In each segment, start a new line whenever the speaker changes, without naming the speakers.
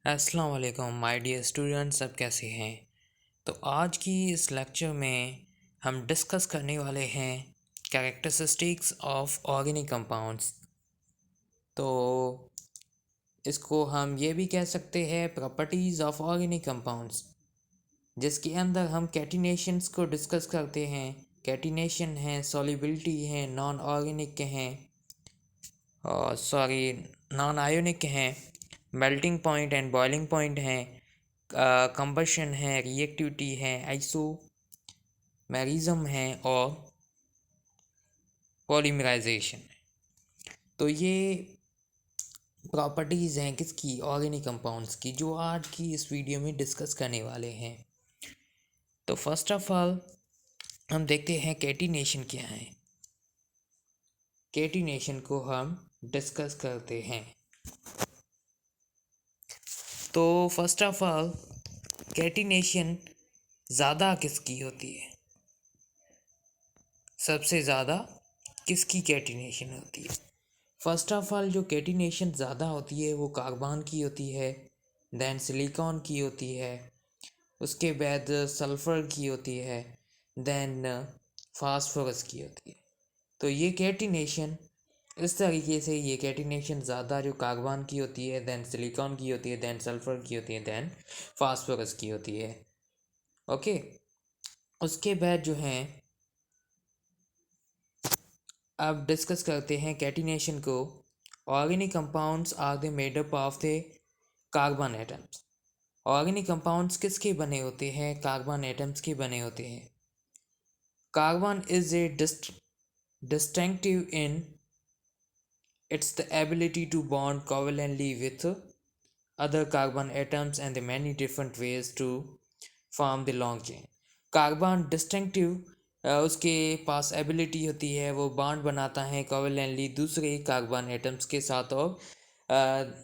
अस्सलाम वालेकुम my dear students, सब कैसे हैं। तो आज की इस लेक्चर में हम डिस्कस करने वाले हैं कैरेक्टरिस्टिक्स ऑफ ऑर्गेनिक कंपाउंड्स। तो इसको हम ये भी कह सकते हैं प्रॉपर्टीज़ ऑफ ऑर्गेनिक कंपाउंड्स, जिसके अंदर हम कैटिनेशंस को डिस्कस करते हैं। कैटिनेशन है, सॉल्युबिलिटी है, नॉन ऑर्गेनिक हैं और नॉन आयोनिक हैं, melting point and boiling point हैं, कंबशन है, रिएक्टिविटी है, आइसोमेरिज्म है और पॉलीमराइजेशन है। तो ये प्रॉपर्टीज़ हैं किसकी, ऑर्गेनिक कंपाउंड्स की, जो आज की इस वीडियो में डिस्कस करने वाले हैं। तो फर्स्ट ऑफ ऑल हम देखते हैं कैटिनेशन क्या है। कैटिनेशन को हम डिस्कस करते हैं। तो फर्स्ट ऑफ ऑल कैटिनेशन ज़्यादा किसकी होती है, सबसे ज़्यादा किसकी कैटिनेशन होती है। फर्स्ट ऑफ ऑल जो कैटिनेशन ज़्यादा होती है वो कार्बन की होती है, देन सिलिकॉन की होती है, उसके बाद सल्फ़र की होती है, देन फास्फोरस की होती है। तो ये कैटिनेशन इस तरीके से, ये कैटिनेशन ज़्यादा जो कार्बन की होती है, देन सिलिकॉन की होती है, देन सल्फ़र की होती है, देन फास्फोरस की होती है। ओके, उसके बाद जो है अब डिस्कस करते हैं कैटिनेशन को। Organic compounds are the made up of the carbon atoms. Organic compounds किसके बने होते हैं, कार्बन एटम्स के बने होते हैं। Carbon is a distinctive in its the ability to bond covalently with other carbon atoms and the many different ways to form the long chain। Carbon distinctive उसके पास ability होती है, वो बॉन्ड बनाता है कोवेलेंटली दूसरे कार्बन एटम्स के साथ। और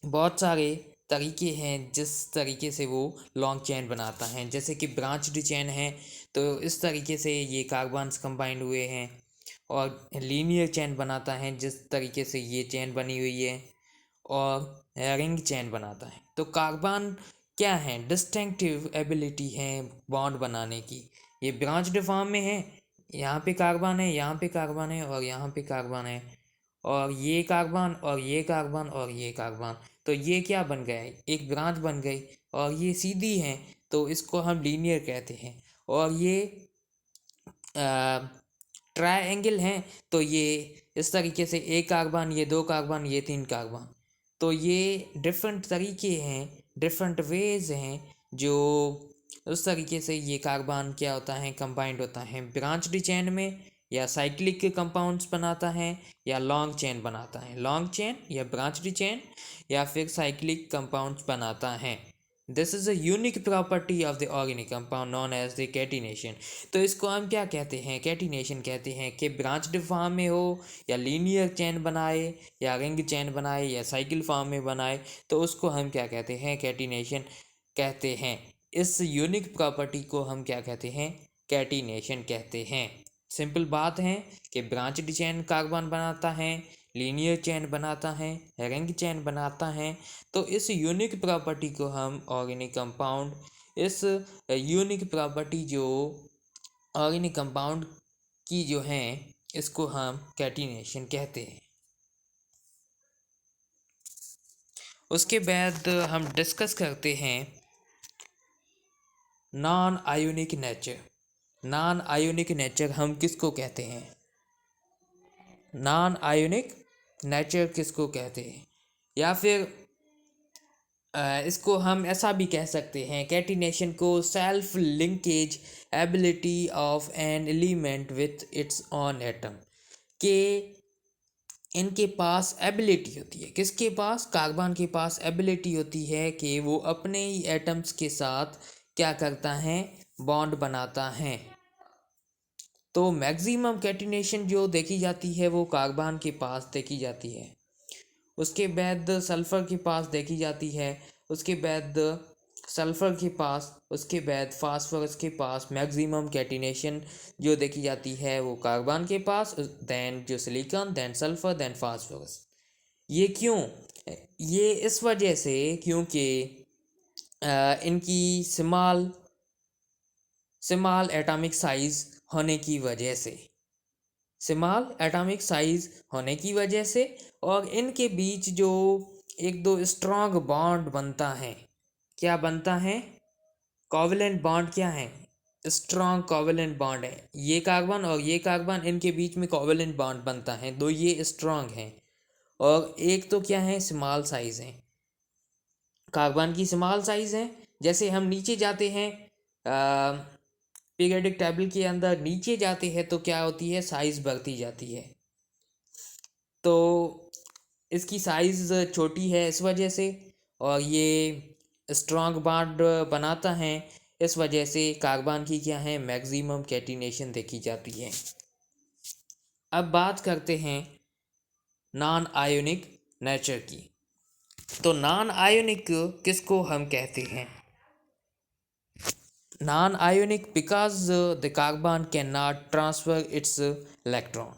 बहुत सारे तरीके हैं जिस तरीके से वो लॉन्ग चेन बनाता है, जैसे कि ब्रांच्ड चेन है, तो इस तरीके से ये कार्बन्स कंबाइंड हुए हैं। और लीनियर चेन बनाता है जिस तरीके से ये चेन बनी हुई है, और रिंग चेन बनाता है। तो कार्बन क्या है, डिस्टिंक्टिव एबिलिटी है बॉन्ड बनाने की। ये ब्रांच्ड फॉर्म में है, यहाँ पे कार्बन है, यहाँ पे कार्बन है और यहाँ पे कार्बन है, और ये कार्बन और ये कार्बन और ये कार्बन। तो ये क्या बन गया है, एक ब्रांच बन गई। और ये सीधी है तो इसको हम लीनियर कहते हैं। और ये ट्रायंगल हैं तो ये इस तरीके से एक कार्बन, ये दो कार्बन, ये तीन कार्बन। तो ये डिफरेंट तरीके हैं, डिफरेंट वेज हैं, जो उस तरीके से ये कार्बन क्या होता है, कंबाइंड होता है ब्रांच्ड चेन में, या साइक्लिक कंपाउंड्स बनाता है, या लॉन्ग चेन बनाता है, लॉन्ग चेन या ब्रांच्ड चेन, या फिर साइक्लिक कंपाउंड्स बनाता है। This is a unique property of the organic compound known as the catenation. तो इसको हम क्या कहते हैं, कैटिनेशन कहते हैं कि ब्रांच्ड फॉर्म में हो, या लीनियर चेन बनाए, या रिंग चेन बनाए, या साइकिल फॉर्म में बनाए, तो उसको हम क्या कहते हैं, कैटिनेशन कहते हैं। इस यूनिक प्रॉपर्टी को हम क्या कहते हैं, कैटिनेशन कहते हैं। सिंपल बात है कि ब्रांच्ड चेन कार्बन बनाता है, लीनियर चेन बनाता है, रिंग चेन बनाता है। तो इस यूनिक प्रॉपर्टी को हम ऑर्गेनिक कंपाउंड, इस यूनिक प्रॉपर्टी जो ऑर्गेनिक कंपाउंड की जो है, इसको हम कैटिनेशन कहते हैं। उसके बाद हम डिस्कस करते हैं non ionic nature. Non ionic nature हम किसको कहते हैं, नॉन आयोनिक नेचर किसको कहते हैं, या फिर इसको हम ऐसा भी कह सकते हैं कैटिनेशन को, self linkage ability of an element with its on atom. के इनके पास एबिलिटी होती है, किसके पास, कार्बन के पास एबिलिटी होती है कि वो अपने ही एटम्स के साथ क्या करता है, बॉन्ड बनाता है। तो मैक्सिमम कैटिनेशन जो देखी जाती है वो कार्बन के पास देखी जाती है, उसके बाद सल्फ़र के पास देखी जाती है, उसके बाद सल्फ़र के पास, उसके बाद फास्फोरस के पास। मैक्सिमम कैटिनेशन जो देखी जाती है वो कार्बन के पास, देन जो silicon, then sulphur, then phosphorus. ये क्यों, ये इस वजह से क्योंकि इनकी स्मॉल स्मॉल एटॉमिक साइज होने की वजह से, स्मॉल एटॉमिक साइज होने की वजह से, और इनके बीच जो एक दो स्ट्रॉन्ग बॉन्ड बनता है, क्या बनता है, कोवलेंट बॉन्ड क्या है, स्ट्रॉन्ग कोवलेंट बॉन्ड है। ये कार्बन और ये कार्बन, इनके बीच में कोवलेंट बॉन्ड बनता है, दो ये स्ट्रॉन्ग हैं। और एक तो क्या है, स्मॉल साइज है, कार्बन की स्मॉल साइज है। जैसे हम नीचे जाते हैं पीरियोडिक टेबल के अंदर, नीचे जाते हैं तो क्या होती है, साइज बढ़ती जाती है। तो इसकी साइज छोटी है इस वजह से, और ये स्ट्रॉन्ग बॉन्ड बनाता है, इस वजह से कार्बन की क्या है, मैक्सिमम कैटिनेशन देखी जाती है। अब बात करते हैं नॉन आयोनिक नेचर की। तो नॉन आयोनिक किसको हम कहते हैं, non ionic because the carbon can not transfer it's electron.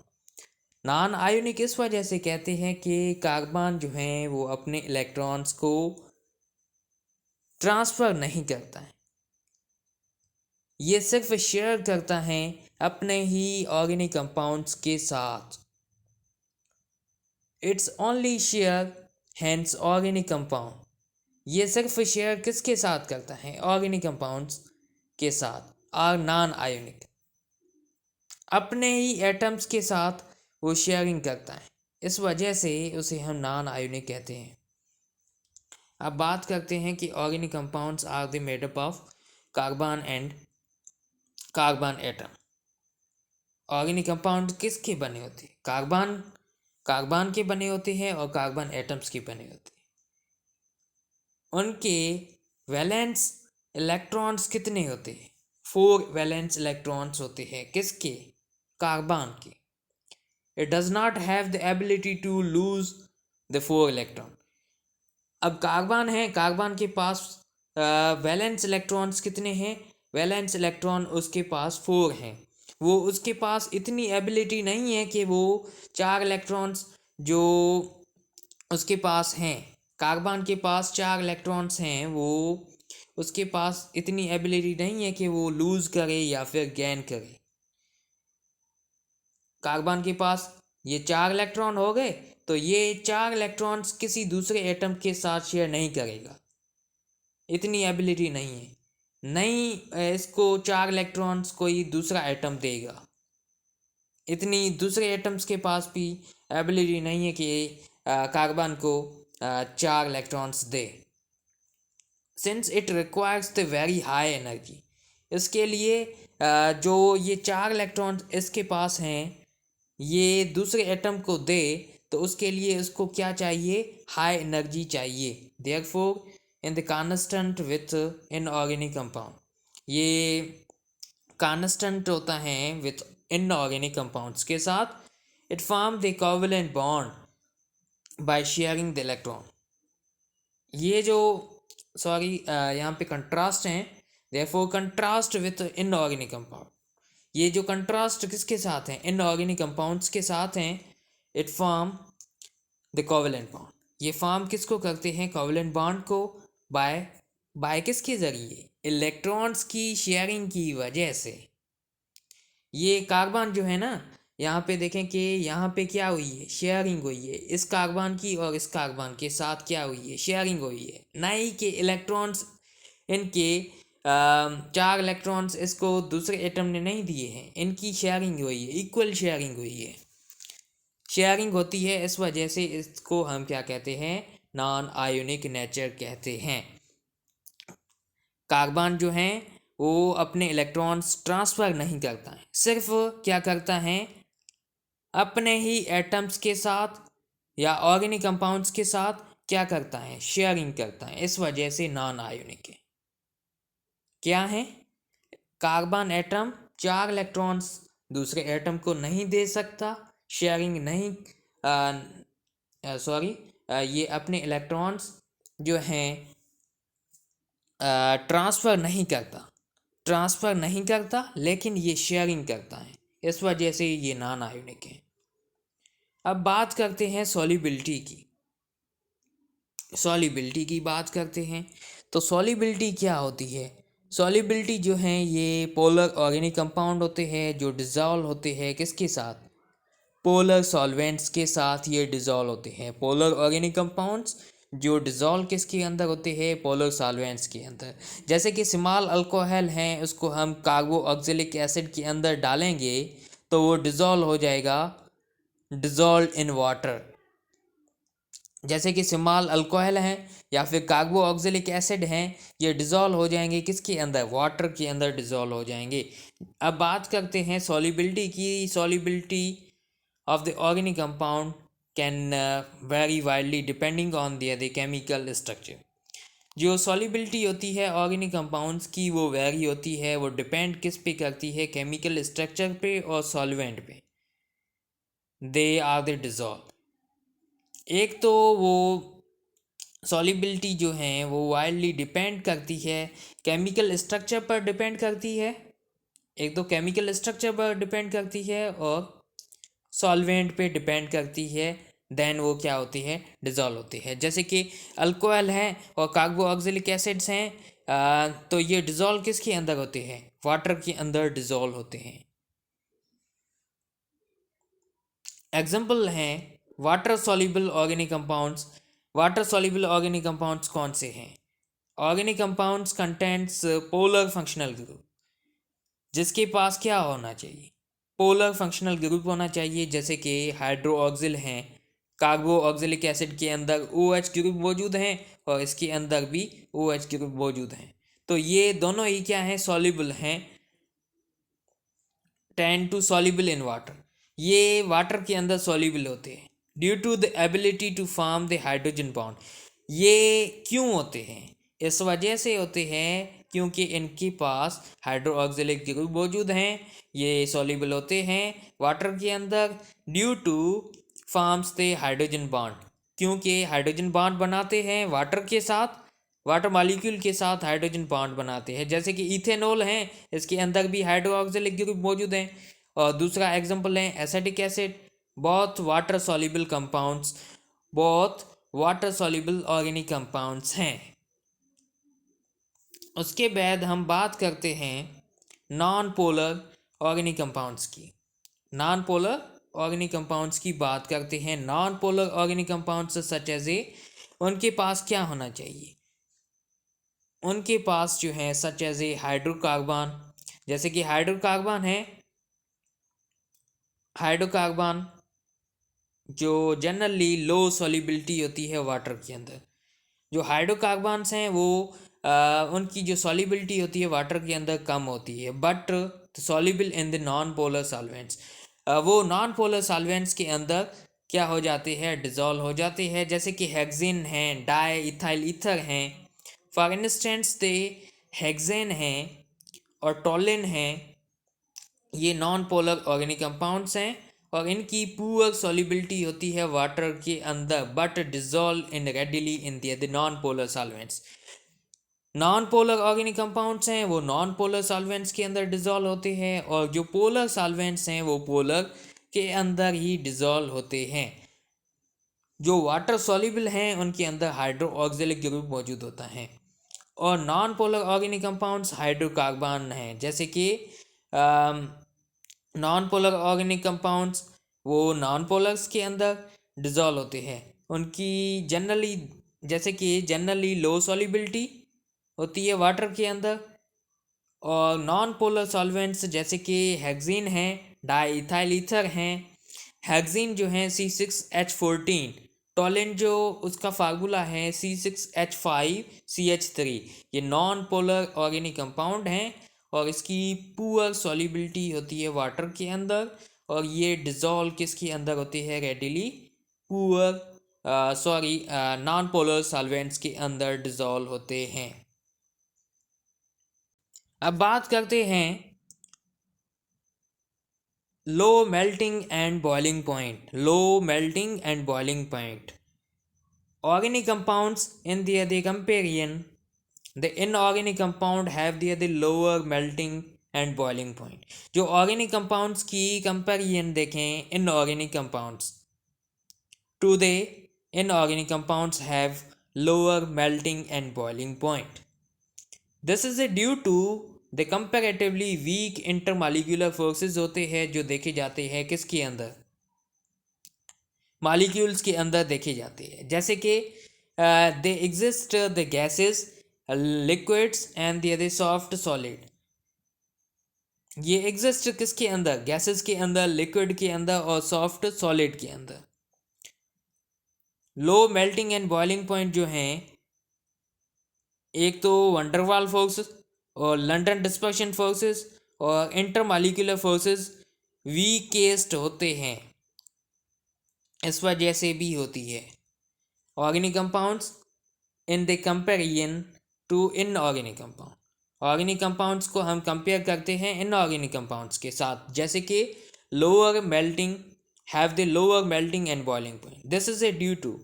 Non ionic इस वजह से कहते हैं कि कार्बन जो है वो अपने इलेक्ट्रॉन्स को ट्रांसफ़र नहीं करता है, ये सिर्फ शेयर करता है अपने ही ऑर्गेनिक कंपाउंड्स के साथ। It's only share hence organic compound, ये सिर्फ शेयर किसके साथ करता है, ऑर्गेनिक कंपाउंड्स के साथ, और नॉन आयोनिक अपने ही एटम्स के साथ वो शेयरिंग करता है, इस वजह से उसे हम नॉन आयोनिक कहते हैं। अब बात करते हैं कि organic compounds are the made up of carbon and carbon atom. Organic compound किसके बने होते हैं, कार्बन कार्बन के बने होते हैं और कार्बन एटम्स के बने होते हैं। उनके वैलेंस इलेक्ट्रॉन्स कितने होते हैं, 4 वैलेंस इलेक्ट्रॉन्स होते हैं, किसके, कार्बन के। It does not have the ability to lose the 4 electron. अब कार्बन है, कार्बन के पास वैलेंस इलेक्ट्रॉन्स कितने हैं, वैलेंस इलेक्ट्रॉन उसके पास 4 हैं। वो उसके पास इतनी एबिलिटी नहीं है कि वो 4 इलेक्ट्रॉन्स जो उसके पास हैं, कार्बन के पास 4 इलेक्ट्रॉन्स हैं, वो उसके पास इतनी एबिलिटी नहीं है कि वो लूज करे या फिर गेन करे। कार्बन के पास ये 4 इलेक्ट्रॉन हो गए, तो ये 4 इलेक्ट्रॉन्स किसी दूसरे एटम के साथ शेयर नहीं करेगा, इतनी एबिलिटी नहीं है, नहीं इसको 4 इलेक्ट्रॉन्स कोई दूसरा एटम देगा, इतनी दूसरे एटम्स के पास भी एबिलिटी नहीं है कि कार्बन को 4 electrons they. Since it requires the very high energy, इसके लिए जो ये 4 इलेक्ट्रॉन्स इसके पास हैं, ये दूसरे एटम को दे, तो उसके लिए उसको क्या चाहिए, हाई एनर्जी चाहिए। Therefore in the constant with inorganic compound, ये कांस्टेंट होता है विथ इनऑर्गेनिक कंपाउंड्स के साथ। It form the covalent bond by sharing the electron. ये जो यहाँ पे कंट्रास्ट हैं, therefore contrast with inorganic compound, ये जो कंट्रास्ट किसके साथ हैं, इनऑर्गेनिक कंपाउंड्स के साथ हैं। It form the covalent bond, ये फॉर्म किसको करते हैं, कोवलेंट बॉन्ड को, बाय बाय किसके ज़रिए, इलेक्ट्रॉन्स की शेयरिंग की वजह से। ये कार्बन जो है ना, यहाँ पे देखें कि यहाँ पे क्या हुई है, शेयरिंग हुई है, इस कार्बन की और इस कार्बन के साथ क्या हुई है, शेयरिंग हुई है, नहीं कि इलेक्ट्रॉन्स इनके 4 इलेक्ट्रॉन्स इसको दूसरे एटम ने नहीं दिए हैं, इनकी शेयरिंग हुई है, इक्वल शेयरिंग हुई है। शेयरिंग होती है, इस वजह से इसको हम क्या कहते हैं, नॉन आयोनिक नेचर कहते हैं। कार्बन जो है वो अपने इलेक्ट्रॉन्स ट्रांसफ़र नहीं करता है, सिर्फ क्या करता है, अपने ही एटम्स के साथ या ऑर्गेनिक कंपाउंड्स के साथ क्या करता है, शेयरिंग करता है, इस वजह से नॉन आयोनिक है। क्या है, कार्बन एटम 4 इलेक्ट्रॉन्स दूसरे एटम को नहीं दे सकता, शेयरिंग नहीं, ये अपने इलेक्ट्रॉन्स जो हैं ट्रांसफ़र नहीं करता, लेकिन ये शेयरिंग करता है, इस वजह से ये नॉन आयोनिक है। अब बात करते हैं सॉल्युबिलिटी की। सॉल्युबिलिटी की बात करते हैं। तो सॉल्युबिलिटी क्या होती है? सॉल्युबिलिटी जो है ये पोलर ऑर्गेनिक कंपाउंड होते हैं जो डिज़ोल्व होते हैं किसके साथ? पोलर सॉल्वेंट्स के साथ ये डिज़ोल्व होते हैं। पोलर ऑर्गेनिक कंपाउंड्स जो डिज़ोल्व किसके अंदर होते हैं? पोलर सॉल्वेंट्स के अंदर। जैसे कि स्मॉल अल्कोहल हैं, उसको हम कार्बो ऑक्जेलिक एसिड के अंदर डालेंगे तो वो डिज़ोल्व हो जाएगा, डिज़ोल्व इन वाटर। जैसे कि स्मॉल अल्कोहल हैं या फिर कार्बो ऑक्जेलिक एसिड हैं, ये डिज़ोल्व हो जाएंगे किसके अंदर? वाटर के अंदर डिज़ोल्व हो जाएंगे। अब बात करते हैं सॉल्युबिलिटी की। Solubility of the organic compound can vary widely depending on their chemical structure। जो सॉल्युबिलिटी होती है ऑर्गेनिक कंपाउंड्स की वो वेरी होती है, वो डिपेंड किस पे करती है? केमिकल स्ट्रक्चर पे और सॉल्वेंट पे। They are the dissolve. एक तो वो सॉल्युबिलिटी जो है वो वाइडली डिपेंड करती है, केमिकल स्ट्रक्चर पर डिपेंड करती है। एक तो केमिकल स्ट्रक्चर पर डिपेंड करती है और सॉल्वेंट पे डिपेंड करती है। देन वो क्या होती है? डिज़ोल्व होती है। जैसे कि अल्कोहल हैं और कार्बो ऑक्सिलिक एसिड्स हैं, तो ये डिज़ोल्व किसके अंदर होते हैं? वाटर के अंदर डिज़ोल्व होते हैं। एग्जाम्पल हैं water soluble organic compounds. Water soluble organic compounds कौन से हैं? Organic compounds contents polar functional group, जिसके पास क्या होना चाहिए? पोलर फंक्शनल ग्रुप होना चाहिए। जैसे कि हाइड्रोक्सिल हैं, कार्बो ऑक्सिलिक एसिड के अंदर OH ग्रुप मौजूद हैं और इसके अंदर भी OH ग्रुप मौजूद हैं। तो ये दोनों ही क्या हैं? सॉल्युबल हैं, tend to soluble in water. ये वाटर के अंदर सॉल्युबल होते हैं due to the ability to form the hydrogen bond. ये क्यों होते हैं? इस वजह से होते हैं क्योंकि इनके पास हाइड्रोक्सिलिक ग्रुप मौजूद हैं। ये सॉल्युबल होते हैं वाटर के अंदर due two forms the hydrogen bond, क्योंकि हाइड्रोजन बॉन्ड बनाते हैं वाटर के साथ, वाटर मॉलिक्यूल के साथ हाइड्रोजन बॉन्ड बनाते हैं। जैसे कि इथेनॉल हैं, इसके अंदर भी हाइड्रोक्सिलिक ग्रुप मौजूद हैं। और दूसरा एग्जांपल है एसिटिक एसिड। बहुत वाटर सॉल्युबल कंपाउंड्स, बहुत वाटर सॉल्युबल ऑर्गेनिक कंपाउंड्स हैं। उसके बाद हम बात करते हैं नॉन पोलर ऑर्गेनिक कंपाउंड्स की। नॉन पोलर ऑर्गेनिक कंपाउंड्स की बात करते हैं। Non polar organic compounds such as a, उनके पास क्या होना चाहिए? उनके पास जो है सच एज ए हाइड्रोकार्बन। जैसे कि हाइड्रोकार्बन है, हाइड्रोकार्बन जो जनरली लो सॉल्युबिलिटी होती है वाटर के अंदर। जो हाइड्रोकार्बन्स हैं वो उनकी जो सॉल्युबिलिटी होती है वाटर के अंदर कम होती है, but soluble in the non polar solvents. वो नॉन पोलर सॉल्वेंट्स के अंदर क्या हो जाते हैं? डिज़ोल्व हो जाते हैं। जैसे कि हेक्सेन हैं, डाई इथाइल ईथर हैं। फॉर इंस्टेंस दे हेक्सेन हैं और टोलिन हैं, ये नॉन पोलर ऑर्गेनिक कंपाउंड्स हैं और इनकी पुअर सॉल्युबिलिटी होती है वाटर के अंदर, but dissolve in readily in the non polar solvents. Non polar organic compounds हैं वो नॉन पोलर सॉल्वेंट्स के अंदर डिजोल्व होते हैं, और जो पोलर सॉल्वेंट्स हैं वो पोलर के अंदर ही डिजोल्व होते हैं। जो वाटर सॉल्युबल हैं उनके अंदर हाइड्रोक्सिलिक ग्रुप मौजूद होता है, और non polar organic compounds hydrocarbon हैं। जैसे कि नॉन पोलर ऑर्गेनिक कंपाउंड्स वो नॉन पोलर्स के अंदर डिजोल्व होते हैं। उनकी जनरली, जैसे कि जनरली लो सॉल्युबिलिटी होती है वाटर के अंदर। और नॉन पोलर सॉल्वेंट्स जैसे कि हेक्सेन है, डाई इथाइल ईथर हैं। हेक्सेन जो है C6H14, टोलिन जो उसका फार्मूला है C6H5CH3। ये नॉन पोलर ऑर्गेनिक कंपाउंड हैं और इसकी पुअर सॉल्युबिलिटी होती है वाटर के अंदर, और ये डिज़ोल्व किसके अंदर होती है? Readily poor non polar solvents के अंदर डिज़ोल्व होते हैं। अब बात करते हैं लो melting and boiling point. Low melting and boiling point organic compounds in the comparison, the inorganic compound have the lower melting and boiling point। जो ऑर्गेनिक कंपाउंड्स की कंपेरिजन देखें inorganic compounds to they, inorganic compounds have lower melting and boiling point. This is due to the comparatively weak intermolecular forces होते हैं जो देखे जाते हैं किसके अंदर, मॉलिक्यूल्स के अंदर देखे जाते हैं, जैसे कि they exist the gases, liquids and the other soft solid. ये एग्जिस्ट किसके अंदर, गैसेस के अंदर, लिक्विड के अंदर और सॉफ्ट सॉलिड के अंदर। Low melting and boiling point जो हैं, एक तो वंडरवाल फोर्स और लंडन डिस्पर्शन फोर्सेस और इंटरमॉलिक्यूलर फोर्सेस वीकेस्ट होते हैं, इस वजह से भी होती है। Organic compounds in the comparison to inorganic compound, organic compounds को हम कंपेयर करते हैं इनऑर्गेनिक कंपाउंड्स के साथ, जैसे कि lower melting have the lower melting and boiling point. This is due to,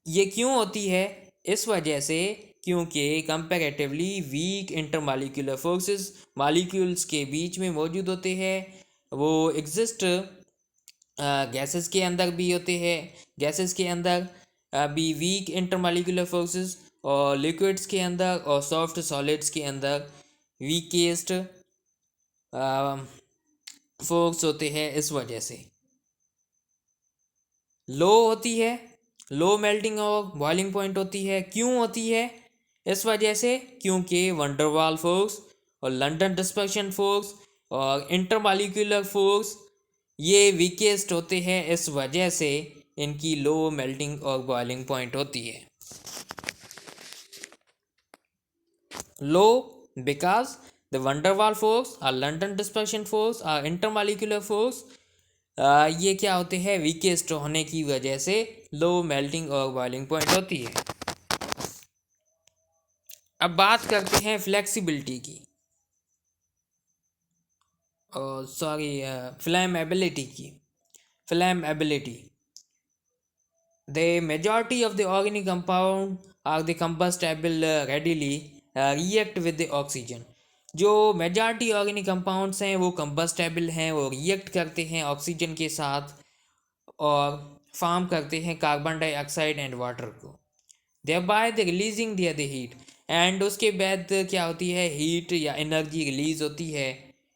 ये क्यों होती है, इस वजह से क्योंकि comparatively weak intermolecular forces molecules के बीच में मौजूद होते हैं। वो एग्जिस्ट गैसेस के अंदर भी होते हैं, गैसेस के अंदर भी वीक इंटरमॉलिक्यूलर फोर्सेस और लिक्विड्स के अंदर और सॉफ्ट सॉलिड्स के अंदर वीकेस्ट फोर्स होते हैं। इस वजह से लो होती है, लो मेल्टिंग और बॉइलिंग पॉइंट होती है। क्यों होती है, इस वजह से क्योंकि वंडरवाल फोर्स और लंदन डिस्पर्शन फोर्स और इंटरमॉलिक्यूलर फोर्स ये वीकेस्ट होते हैं, इस वजह से इनकी लो मेल्टिंग और बॉइलिंग पॉइंट होती है। लो बिकॉज द वंडरवाल फोर्स और लंदन डिस्पर्शन फोर्स और इंटरमॉलिक्यूलर फोर्स ये क्या होते हैं, वीकेस्ट होने की वजह से लो मेल्टिंग और बॉइलिंग पॉइंट होती है। अब बात करते हैं फ्लेक्सिबिलिटी की, फ्लैमेबिलिटी की। फ्लैमेबिलिटी, the majority of the organic compound are the combustible readily react with the oxygen। जो मेजॉरिटी ऑर्गेनिक कंपाउंड्स हैं वो कंबस्टेबल हैं, वो रिएक्ट करते हैं ऑक्सीजन के साथ और फॉर्म करते हैं कार्बन डाइऑक्साइड एंड वाटर को, thereby the releasing the heat. And उसके बाद क्या होती है, हीट या एनर्जी रिलीज होती है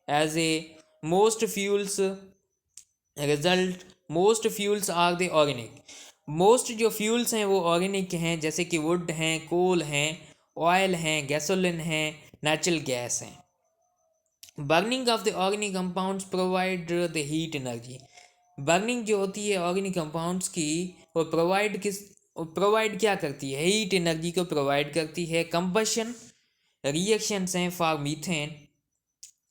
as a most fuels result. Most fuels are the organic, most जो फ्यूल्स हैं वो ऑर्गेनिक हैं, जैसे कि वुड हैं, कोल हैं, ऑयल हैं, गैसोलिन हैं, नेचुरल गैस हैं। Burning of the organic compounds provide the heat energy. Burning जो होती है ऑर्गेनिक कंपाउंड्स की, वो प्रोवाइड क्या करती है, हीट एनर्जी को प्रोवाइड करती है। कंबशन रिएक्शंस हैं फॉर मीथेन,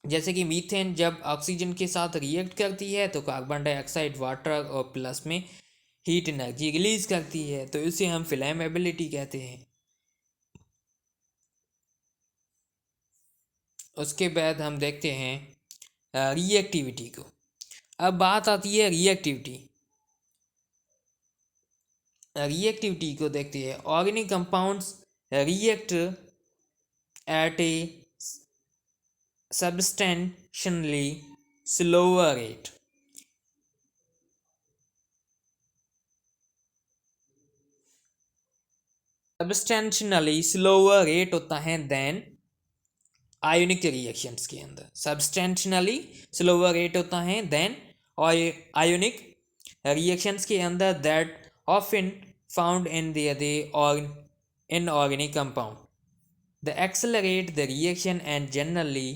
जैसे कि मीथेन जब ऑक्सीजन के साथ रिएक्ट करती है तो कार्बन डाइऑक्साइड, वाटर और प्लस में हीट एनर्जी रिलीज करती है, तो इसे हम फ्लैमेबिलिटी कहते हैं। उसके बाद हम देखते हैं रिएक्टिविटी को। अब बात आती है रिएक्टिविटी। रिएक्टिविटी को देखते हैं, ऑर्गेनिक कंपाउंड्स रिएक्ट एट ए substantially slower rate। substantially slower rate होता है देन आयोनिक रिएक्शंस के अंदर। substantially slower rate होता है देन आयोनिक रिएक्शंस के अंदर that often found in the inorganic compound। they accelerate the reaction and generally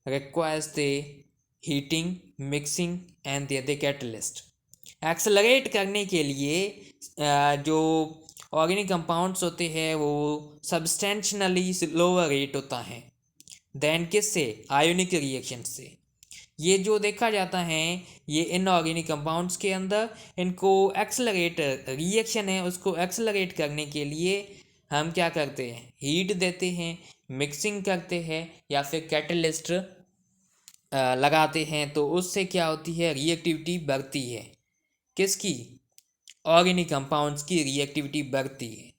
requires the heating, mixing and the other catalyst। Accelerate करने के लिए जो ऑर्गेनिक कंपाउंड्स होते हैं वो सब्सटेंशनली लोअर रेट होता है देन किससे, आयोनिक रिएक्शन से। ये जो देखा जाता है ये इनऑर्गेनिक कंपाउंड्स के अंदर, इनको एक्सेलरेट रिएक्शन है उसको एक्सेलरेट करने के लिए हम क्या करते हैं, हीट देते हैं, मिक्सिंग करते हैं या फिर कैटलिस्ट लगाते हैं, तो उससे क्या होती है, रिएक्टिविटी बढ़ती है। किसकी, ऑर्गेनिक कंपाउंड्स की रिएक्टिविटी बढ़ती है।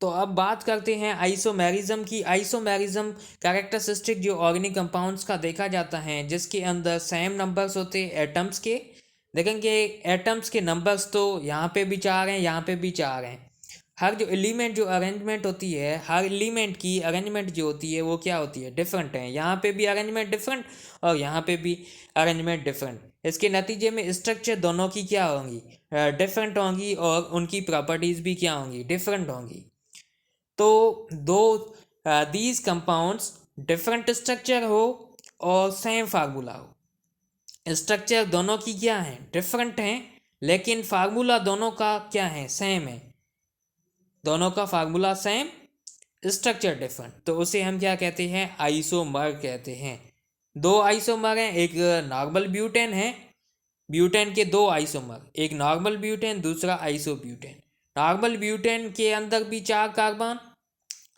तो अब बात करते हैं आइसोमेरिज्म की। आइसोमेरिज्म कैरेक्टरिस्टिक जो ऑर्गेनिक कंपाउंड्स का देखा जाता है जिसके अंदर सेम नंबर्स होते हैं एटम्स के, देखेंगे एटम्स के नंबर्स तो यहाँ पे भी 4 हैं, यहाँ पे भी 4 हैं। हर जो एलिमेंट जो अरेंजमेंट होती है, हर एलिमेंट की अरेंजमेंट जो होती है वो क्या होती है, डिफरेंट है। यहाँ पे भी अरेंजमेंट डिफरेंट और यहाँ पे भी अरेंजमेंट डिफरेंट। इसके नतीजे में स्ट्रक्चर दोनों की क्या होंगी, डिफरेंट होंगी और उनकी प्रॉपर्टीज़ भी क्या होंगी, डिफरेंट होंगी। तो दो दीज कंपाउंड्स डिफरेंट स्ट्रक्चर हो और सेम फार्मूला हो, स्ट्रक्चर दोनों की क्या है, डिफरेंट हैं, लेकिन फार्मूला दोनों का क्या है, सेम है। दोनों का फार्मूला सेम, स्ट्रक्चर डिफरेंट, तो उसे हम क्या कहते हैं, आइसोमर कहते हैं। दो आइसोमर हैं, एक नॉर्मल ब्यूटेन है, ब्यूटेन के दो आइसोमर, एक नॉर्मल ब्यूटेन, दूसरा आइसोब्यूटेन। नॉर्मल ब्यूटेन के अंदर भी 4 कार्बन,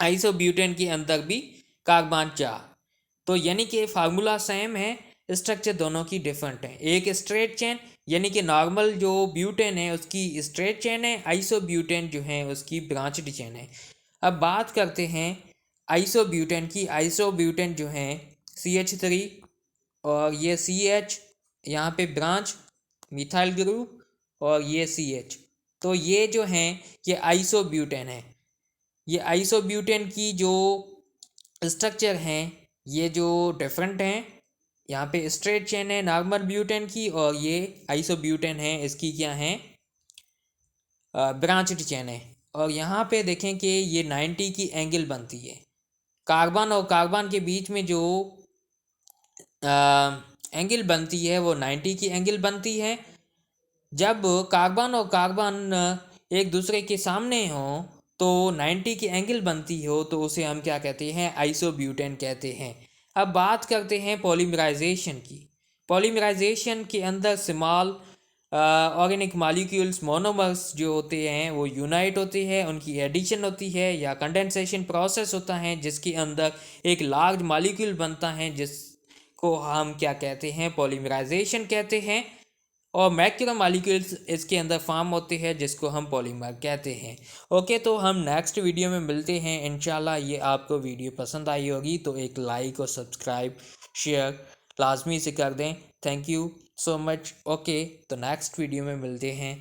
आइसोब्यूटेन के अंदर भी कार्बन 4। तो यानी कि फार्मूला सेम है, स्ट्रक्चर दोनों की डिफरेंट है। एक स्ट्रेट चेन यानी कि नॉर्मल जो ब्यूटेन है उसकी स्ट्रेट चेन है, आइसोब्यूटेन जो है उसकी ब्रांच्ड चेन है। अब बात करते हैं आइसोब्यूटेन की। आइसोब्यूटेन जो है CH3 और ये CH, यहाँ पे ब्रांच मिथाइल ग्रुप और ये CH, तो ये जो हैं ये आइसोब्यूटेन है। ये आइसोब्यूटेन की जो स्ट्रक्चर हैं ये जो डिफरेंट हैं, यहाँ पे स्ट्रेट चेन है नॉर्मल ब्यूटेन की और ये आइसोब्यूटेन है, इसकी क्या है, ब्रांच्ड चेन है। और यहाँ पे देखें कि ये 90 की एंगल बनती है। कार्बन और कार्बन के बीच में जो एंगल बनती है वो 90 की एंगल बनती है। जब कार्बन और कार्बन एक दूसरे के सामने हो तो 90 की एंगल बनती हो, तो उसे हम क्या कहते हैं, आइसोब्यूटेन कहते हैं। अब बात करते हैं पॉलीमराइजेशन की। पॉलीमराइजेशन के अंदर स्मॉल ऑर्गेनिक मॉलिक्यूल्स, मोनोमर्स जो होते हैं वो यूनाइट होते हैं, उनकी एडिशन होती है या कंडेंसेशन प्रोसेस होता है जिसके अंदर एक लार्ज मॉलिक्यूल बनता है जिसको हम क्या कहते हैं, पॉलीमराइजेशन कहते हैं। और मैक्रो मॉलिक्यूल्स इसके अंदर फॉर्म होते हैं जिसको हम पॉलीमर कहते हैं। ओके, तो हम नेक्स्ट वीडियो में मिलते हैं इंशाल्लाह। ये आपको वीडियो पसंद आई होगी तो एक लाइक और सब्सक्राइब शेयर लाजमी से कर दें। Thank you so much. Okay, तो नेक्स्ट वीडियो में मिलते हैं।